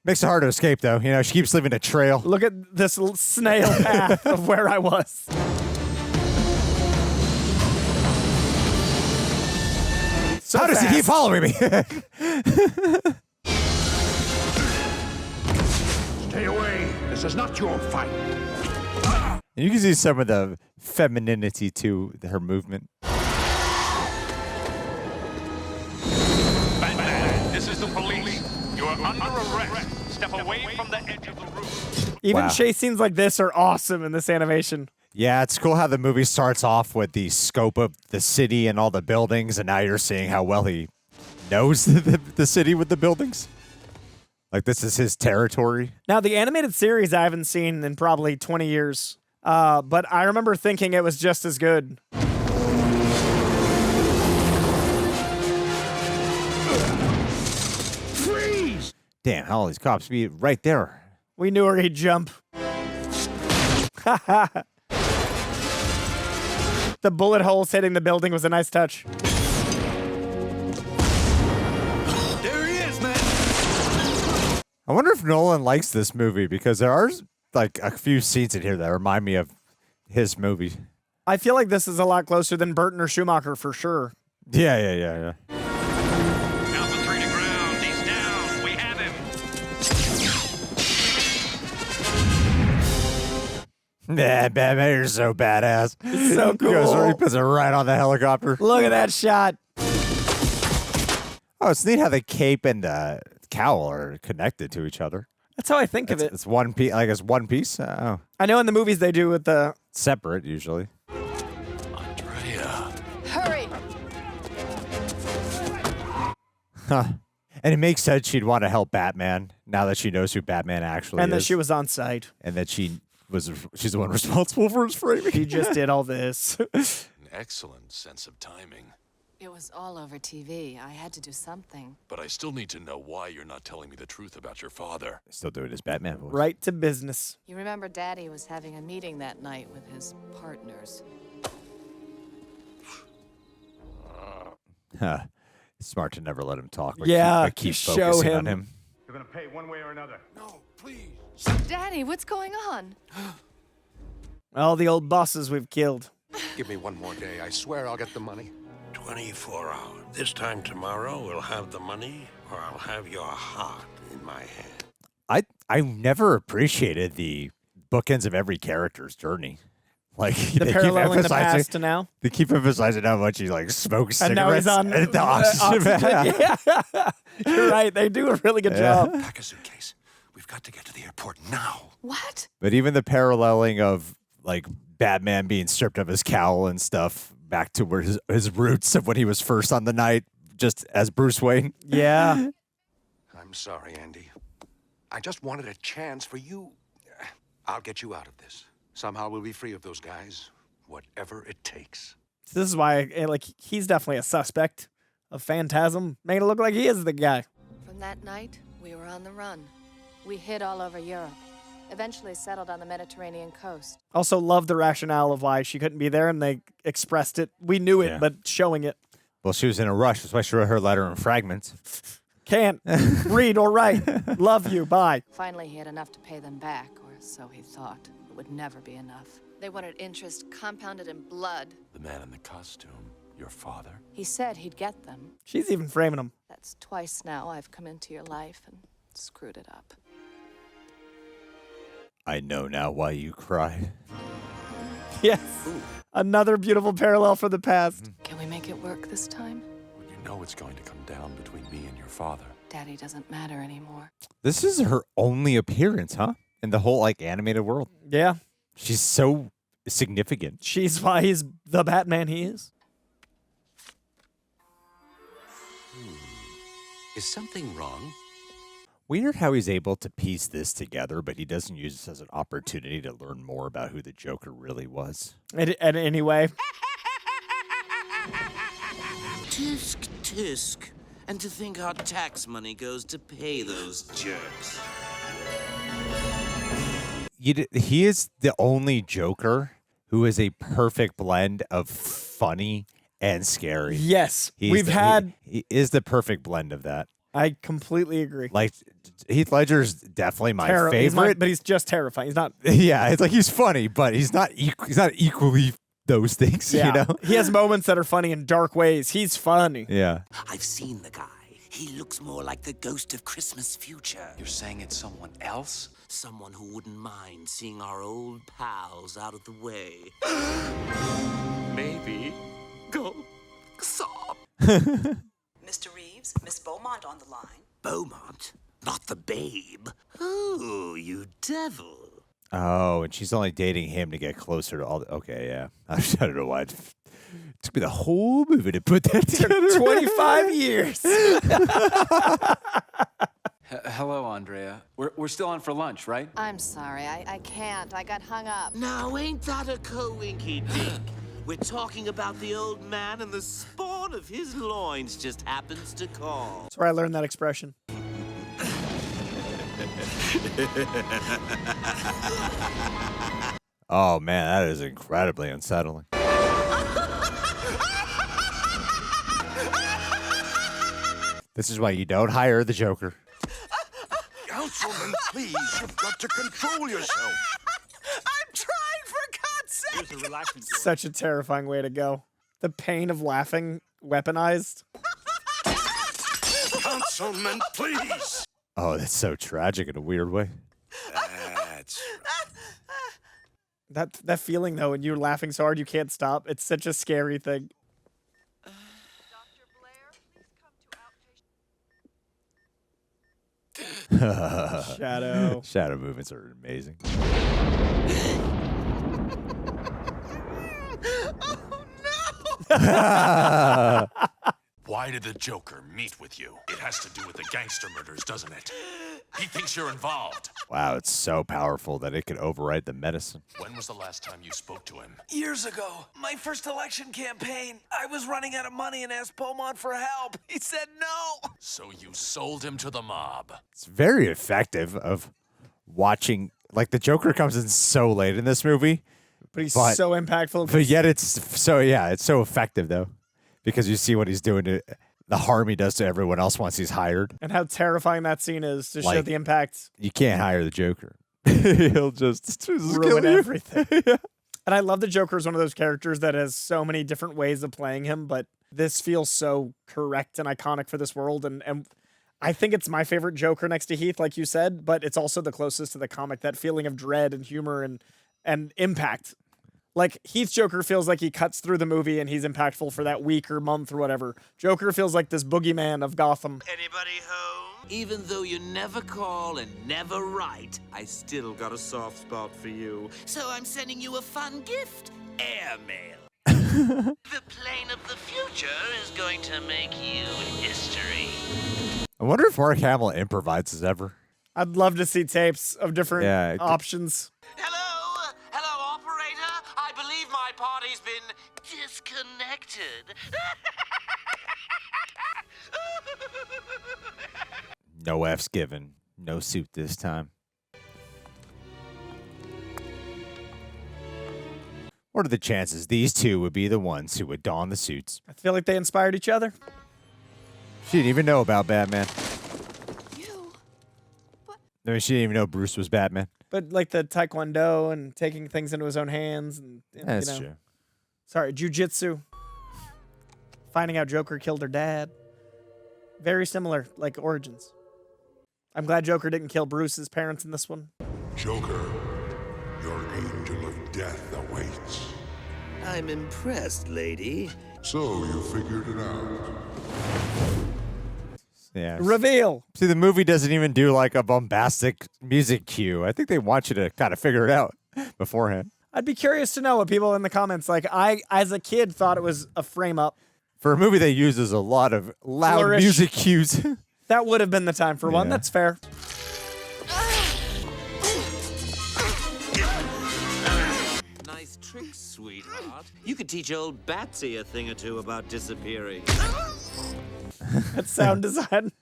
S1: Makes it hard to escape, though. She keeps leaving a trail.
S2: Look at this snail path of where I was. So
S1: How does he keep following me?
S3: Stay away. This is not your fight.
S1: And you can see some of the femininity to her movement.
S6: Batman, this is the police. You're under arrest. Step away from the edge of the room.
S2: Even chase scenes like this are awesome in this animation.
S1: Yeah, it's cool how the movie starts off with the scope of the city and all the buildings, and now you're seeing how well he knows the city with the buildings. Like, this is his territory.
S2: Now, the animated series I haven't seen in probably 20 years. But I remember thinking it was just as good.
S3: Freeze!
S1: Damn, how all these cops be right there.
S2: We knew where he'd jump. The bullet holes hitting the building was a nice touch.
S3: There he is, man!
S1: I wonder if Nolan likes this movie, because there are like a few scenes in here that remind me of his movie.
S2: I feel like this is a lot closer than Burton or Schumacher for sure.
S1: Yeah.
S6: Alpha 3 to ground. He's down. We have him.
S1: Nah, Batman, you're so badass.
S2: It's so cool.
S1: He puts it right on the helicopter.
S2: Look at that shot.
S1: Oh, it's neat how the cape and the cowl are connected to each other.
S2: That's how I think of it.
S1: It's one piece. Like it's one piece. Oh,
S2: I know in the movies they do with the
S1: separate usually.
S12: Andrea.
S8: Hurry!
S1: Huh. And it makes sense she'd want to help Batman now that she knows who Batman actually is.
S2: And that she was on site.
S1: And that she's the one responsible for his framing.
S2: She just did all this.
S12: An excellent sense of timing.
S8: It was all over TV. I had to do something.
S12: But I still need to know why you're not telling me the truth about your father.
S1: Still doing his Batman voice.
S2: Right to business.
S8: You remember Daddy was having a meeting that night with his partners.
S1: Smart to never let him talk. But
S2: yeah,
S1: keep
S2: show
S1: focusing
S2: him.
S1: on him.
S3: You're gonna pay one way or another.
S4: No, please.
S8: Daddy, what's going on?
S2: All the old bosses we've killed.
S13: Give me one more day. I swear I'll get the money.
S3: 24 hours. This time tomorrow, we'll have the money, or I'll have your heart in my hand.
S1: I never appreciated the bookends of every character's journey. Like
S2: The paralleling the past to now.
S1: They keep emphasizing how much he like smokes
S2: And now
S1: cigarettes
S2: he's on
S1: at the oxygen.
S2: Yeah. You're right. They do a really good job.
S13: Pack a suitcase. We've got to get to the airport now.
S8: What?
S1: But even the paralleling of like Batman being stripped of his cowl and stuff back to where his roots of when he was first on the night, just as Bruce Wayne.
S2: Yeah.
S13: I'm sorry, Andy. I just wanted a chance for you. I'll get you out of this. Somehow we'll be free of those guys, whatever it takes.
S2: So this is why, like, he's definitely a suspect of Phantasm. Made it look like he is the guy.
S8: From that night, we were on the run. We hid all over Europe. Eventually settled on the Mediterranean coast.
S2: Also love the rationale of why she couldn't be there, and they expressed it. We knew it,
S1: Yeah.
S2: but showing it.
S1: Well, she was in a rush. That's why she wrote her letter in fragments.
S2: Can't read or write. Love you. Bye.
S8: Finally, he had enough to pay them back, or so he thought. It would never be enough. They wanted interest compounded in blood.
S12: The man in the costume, your father?
S8: He said he'd get them.
S2: She's even framing him.
S8: That's twice now I've come into your life and screwed it up.
S1: I know now why you cry.
S2: Yes. Another beautiful parallel for the past.
S8: Can we make it work this time?
S12: You know it's going to come down between me and your father.
S8: Daddy doesn't matter anymore.
S1: This is her only appearance, huh? In the whole like animated world.
S2: Yeah.
S1: She's so significant.
S2: She's why he's the Batman he is.
S13: Is something wrong?
S1: Weird how he's able to piece this together, but he doesn't use this as an opportunity to learn more about who the Joker really was.
S2: And anyway.
S14: Tisk, tisk. And to think our tax money goes to pay those jerks.
S1: He is the only Joker who is a perfect blend of funny and scary.
S2: Yes. He
S1: is the perfect blend of that.
S2: I completely agree.
S1: Like, Heath Ledger's definitely my favorite.
S2: But he's just terrifying. He's not.
S1: Yeah, it's like he's funny, but he's not equally those things,
S2: Yeah.
S1: you know?
S2: He has moments that are funny in dark ways. He's funny.
S1: Yeah.
S14: I've seen the guy. He looks more like the ghost of Christmas future.
S5: You're saying it's someone else?
S14: Someone who wouldn't mind seeing our old pals out of the way. Maybe go sob.
S11: Mr. Reeves, Miss Beaumont on the line.
S14: Beaumont? Not the babe. Oh, you devil.
S1: Oh, and she's only dating him to get closer to all the... Okay, yeah. I don't know why. It took me the whole movie to put that together.
S2: 25 years.
S5: Hello, Andrea. We're still on for lunch, right?
S8: I'm sorry, I can't. I got hung up.
S14: Now, ain't that a coinky-dink? We're talking about the old man, and the spawn of his loins just happens to call.
S2: That's where I learned that expression.
S1: Oh, man, that is incredibly unsettling. This is why you don't hire the Joker.
S13: Councilman, please, you've got to control yourself.
S15: I'm trying, for God's sake!
S2: Such a terrifying way to go. The pain of laughing weaponized.
S3: Councilman, please!
S1: Oh, that's so tragic in a weird way.
S3: That's...
S2: That feeling, though, when you're laughing so hard you can't stop, it's such a scary thing. Shadow.
S1: Shadow movements are amazing.
S12: Why did the Joker meet with you? It has to do with the gangster murders, doesn't it? He thinks you're involved.
S1: Wow, it's so powerful that it could override the medicine.
S12: When was the last time you spoke to him?
S15: Years ago, my first election campaign, I was running out of money and asked Beaumont for help. He said no.
S12: So you sold him to the mob.
S1: It's very effective of watching. Like, the Joker comes in so late in this movie.
S2: But he's so impactful.
S1: But yet it's so effective, though. Because you see what he's doing to the harm he does to everyone else once he's hired.
S2: And how terrifying that scene is to show
S1: Like,
S2: the impact.
S1: You can't hire the Joker. He'll just
S2: Ruin everything. Yeah. And I love the Joker is one of those characters that has so many different ways of playing him, but this feels so correct and iconic for this world. And I think it's my favorite Joker next to Heath, like you said, but it's also the closest to the comic, that feeling of dread and humor and impact. Like, Heath's Joker feels like he cuts through the movie and he's impactful for that week or month or whatever. Joker feels like this boogeyman of Gotham.
S14: Anybody home? Even though you never call and never write, I still got a soft spot for you. So I'm sending you a fun gift. Airmail. The plane of the future is going to make you history.
S1: I wonder if Mark Hamill improvises ever.
S2: I'd love to see tapes of different options.
S14: Hello, operator. I believe my party's been disconnected.
S1: No F's given. No suit this time. What are the chances these two would be the ones who would don the suits?
S2: I feel like they inspired each other.
S1: She didn't even know about Batman. I mean, she didn't even know Bruce was Batman.
S2: But like the taekwondo and taking things into his own hands. And
S1: That's true.
S2: Sorry, jujitsu. Finding out Joker killed her dad. Very similar, like origins. I'm glad Joker didn't kill Bruce's parents in this one.
S4: Joker, your angel of death awaits.
S14: I'm impressed, lady.
S4: So you figured it out.
S1: Yeah.
S2: Reveal.
S1: See, the movie doesn't even do like a bombastic music cue. I think they want you to kind of figure it out beforehand.
S2: I'd be curious to know what people in the comments, like, I, as a kid, thought it was a frame up.
S1: For a movie that uses a lot of loud
S2: Flourish.
S1: music cues.
S2: That would have been the time for one.
S1: Yeah.
S2: That's fair.
S14: Nice trick, sweetheart. You could teach old Batsy a thing or two about disappearing.
S2: That's sound design.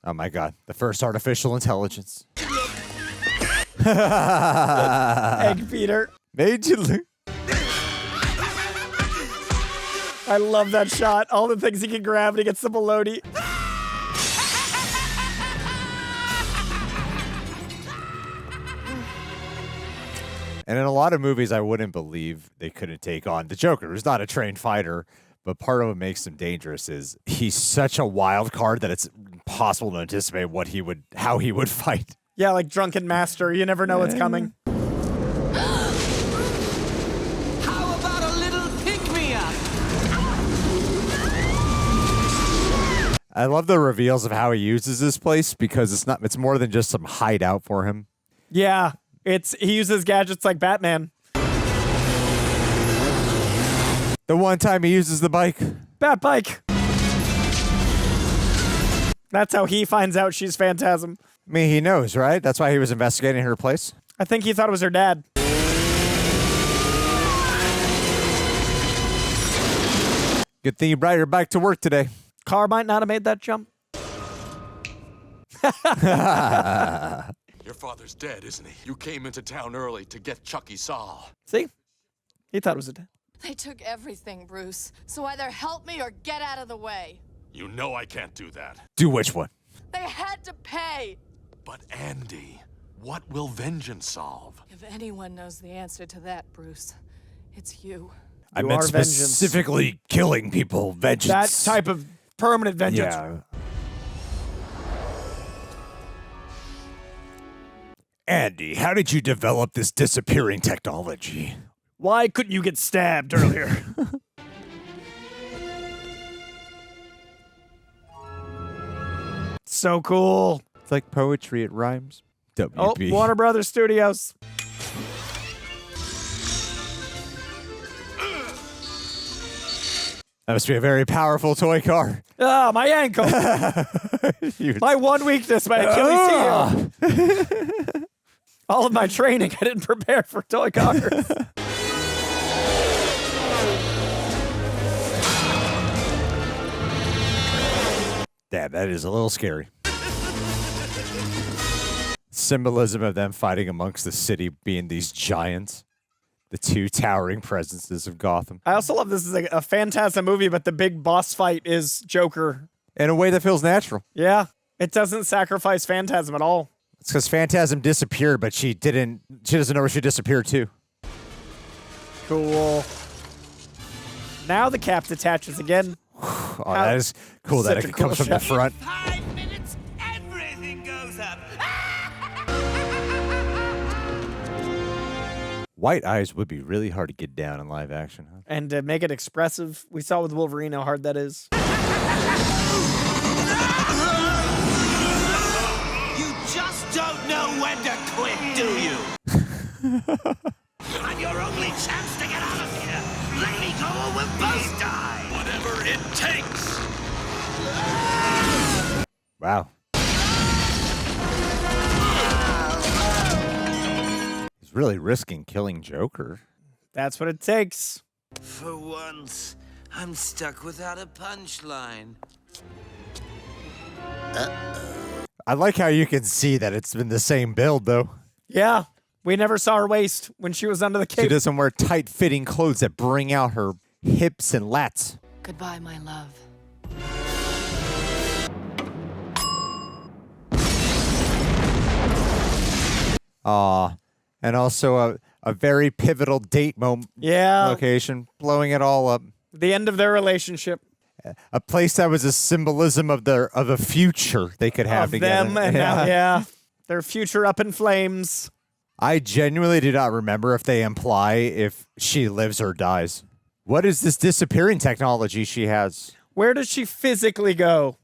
S1: Oh my God. The first artificial intelligence.
S2: Egg Peter.
S1: Made you look.
S2: I love that shot. All the things he can grab and he gets the baloney.
S1: And in a lot of movies, I wouldn't believe they couldn't take on the Joker, who's not a trained fighter. But part of what makes him dangerous is he's such a wild card that it's impossible to anticipate how he would fight.
S2: Yeah, like Drunken Master. You never know what's coming.
S5: How about a little pick-me-up?
S1: I love the reveals of how he uses this place because it's more than just some hideout for him.
S2: Yeah, he uses gadgets like Batman.
S1: The one time he uses the bike.
S2: Bat bike. That's how he finds out she's Phantasm.
S1: I mean, he knows, right? That's why he was investigating her place.
S2: I think he thought it was her dad.
S1: Good thing you brought your bike to work today.
S2: Car might not have made that jump.
S12: Your father's dead, isn't he? You came into town early to get Chucky Saul.
S2: See? He thought it was a dad.
S8: They took everything, Bruce. So either help me or get out of the way.
S12: You know I can't do that.
S1: Do which one?
S8: They had to pay.
S12: But Andy, what will vengeance solve?
S8: If anyone knows the answer to that, Bruce, it's you.
S1: I meant
S2: vengeance.
S1: specifically killing people. Vengeance.
S2: That type of permanent vengeance.
S1: Yeah. Andy, how did you develop this disappearing technology?
S2: Why couldn't you get stabbed earlier? So cool.
S1: It's like poetry, it rhymes. WB.
S2: Oh, Warner Brothers Studios.
S1: That must be a very powerful toy car.
S2: Ah, my ankle. My one weakness, my Achilles heel. All of my training, I didn't prepare for toy cars.
S1: Damn, that is a little scary. Symbolism of them fighting amongst the city being these giants. The two towering presences of Gotham.
S2: I also love this is a Phantasm movie, but the big boss fight is Joker.
S1: In a way that feels natural.
S2: Yeah. It doesn't sacrifice Phantasm at all.
S1: It's because Phantasm disappeared, but she doesn't know where she disappeared to.
S2: Cool. Now the cap detaches again.
S1: Oh, that is cool that it comes from the front.
S14: 5 minutes, everything goes up.
S1: White eyes would be really hard to get down in live action, huh?
S2: And to make it expressive, we saw with Wolverine how hard that is.
S14: You just don't know when to quit, do you? I'm your only chance to get out of here. Let me go or we'll both die. Whatever it takes.
S1: Wow. He's really risking killing Joker.
S2: That's what it takes.
S14: For once, I'm stuck without a punchline.
S1: I like how you can see that it's been the same build, though.
S2: Yeah. We never saw her waist when she was under the cape.
S1: She doesn't wear tight-fitting clothes that bring out her hips and lats.
S8: Goodbye, my love.
S1: And also a very pivotal date location, blowing it all up.
S2: The end of their relationship.
S1: A place that was a symbolism of a future they could have together.
S2: Them and now, their future up in flames.
S1: I genuinely do not remember if they imply if she lives or dies. What is this disappearing technology she has?
S2: Where does she physically go?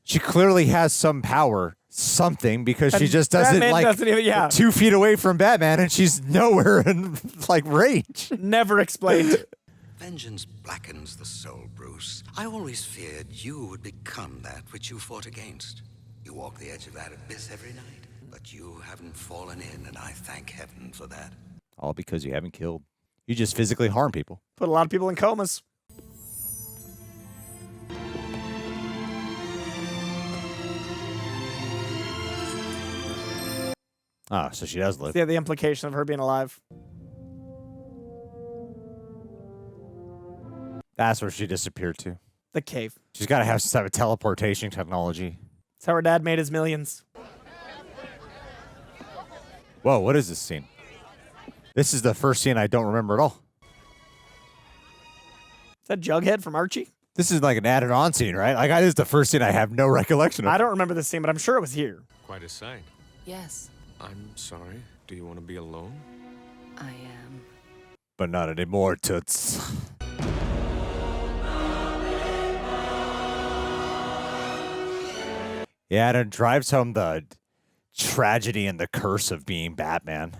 S1: She clearly has some power, something, because she
S2: And
S1: just doesn't
S2: Batman doesn't even,
S1: 2 feet away from Batman, and she's nowhere in range.
S2: Never explained.
S13: Vengeance blackens the soul, Bruce. I always feared you would become that which you fought against. You walk the edge of that abyss every night. But you haven't fallen in, and I thank heaven for that.
S1: All because you haven't killed. You just physically harm people.
S2: Put a lot of people in comas.
S1: Ah, so she does live.
S2: Yeah, the implication of her being alive.
S1: That's where she disappeared to.
S2: The cave.
S1: She's got to have some type of teleportation technology.
S2: That's how her dad made his millions.
S1: Whoa, what is this scene? This is the first scene I don't remember at all.
S2: Is that Jughead from Archie?
S1: This is like an added-on scene, right? This is the first scene I have no recollection of.
S2: I don't remember this scene, but I'm sure it was here.
S12: Quite a sight.
S8: Yes,
S12: I'm sorry. Do you want to be alone?
S8: I am.
S1: But not anymore, Toots. Yeah, and it drives home the tragedy and the curse of being Batman.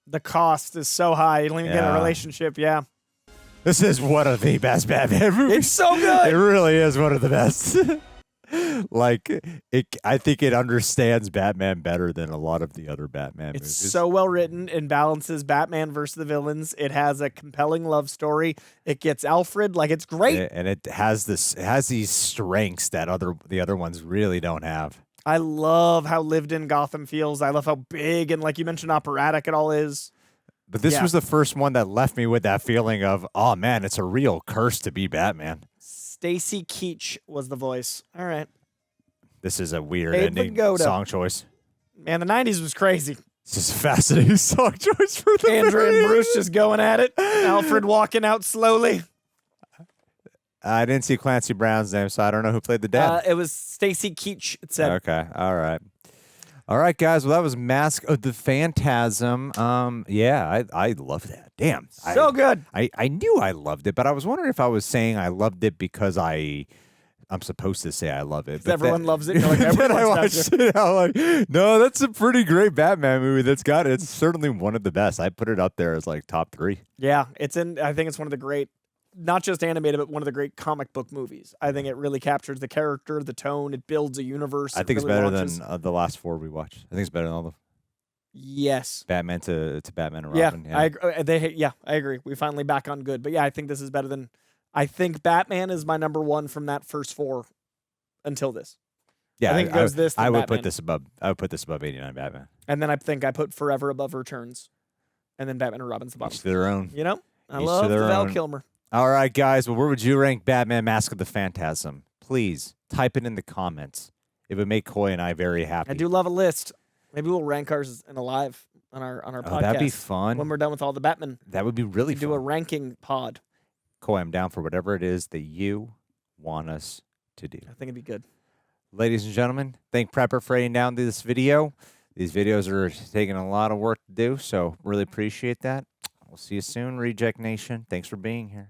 S2: The cost is so high. You don't even get a relationship, yeah.
S1: This is one of the best Batman movies.
S2: It's so good.
S1: It really is one of the best. I think it understands Batman better than a lot of the other Batman movies.
S2: It's so well written and balances Batman versus the villains. It has a compelling love story. It gets Alfred, it's great.
S1: And it has these strengths that the other ones really don't have.
S2: I love how lived in Gotham feels. I love how big and, like you mentioned, operatic it all is.
S1: But this was the first one that left me with that feeling of, oh man, it's a real curse to be Batman.
S2: Stacy Keach was the voice. All right.
S1: This is a weird
S2: Abe
S1: ending
S2: Vigoda.
S1: song choice.
S2: Man, the 90s was crazy.
S1: This is a fascinating song choice for the
S2: Andrea and
S1: very
S2: Bruce
S1: end.
S2: just going at it. Alfred walking out slowly.
S1: I didn't see Clancy Brown's name, so I don't know who played the dad.
S2: It was Stacy Keach, it said.
S1: Okay, all right. All right, guys. Well, that was Mask of the Phantasm. Yeah, I love that. Damn.
S2: So good.
S1: I knew I loved it, but I was wondering if I was saying I loved it because I'm supposed to say I love it. But
S2: everyone loves it. You're like,
S1: then I
S2: everyone
S1: watched it. I'm like, no, that's a pretty great Batman movie. It's certainly one of the best. I put it up there as top 3.
S2: Yeah, I think it's one of the great, not just animated, but one of the great comic book movies. I think it really captures the character, the tone. It builds a universe.
S1: I think it's better than the last 4 we watched. I think it's better than all the
S2: Yes.
S1: Batman to Batman and Robin.
S2: Yeah, I agree. We finally back on good. But yeah, I think this is better than. I think Batman is my number 1 from that first 4 until this.
S1: Yeah,
S2: I think it goes this.
S1: I would
S2: Batman.
S1: put this above. I would put this above 89 Batman.
S2: And then I think I put Forever above Returns, and then Batman and Robin's the bottom.
S1: Each to their own.
S2: You know, I
S1: Each
S2: love
S1: to
S2: the
S1: their
S2: Val
S1: own.
S2: Kilmer.
S1: All right, guys. Well, where would you rank Batman: Mask of the Phantasm? Please type it in the comments. It would make Coy and I very happy.
S2: I do love a list. Maybe we'll rank ours in a live on our podcast.
S1: Oh, that'd be fun.
S2: When we're done with all the Batman.
S1: That would be really fun.
S2: Do a ranking pod.
S1: Coy, I'm down for whatever it is that you want us to do.
S2: I think it'd be good.
S1: Ladies and gentlemen, thank Prepper for getting down to this video. These videos are taking a lot of work to do, so really appreciate that. We'll see you soon, Reject Nation. Thanks for being here.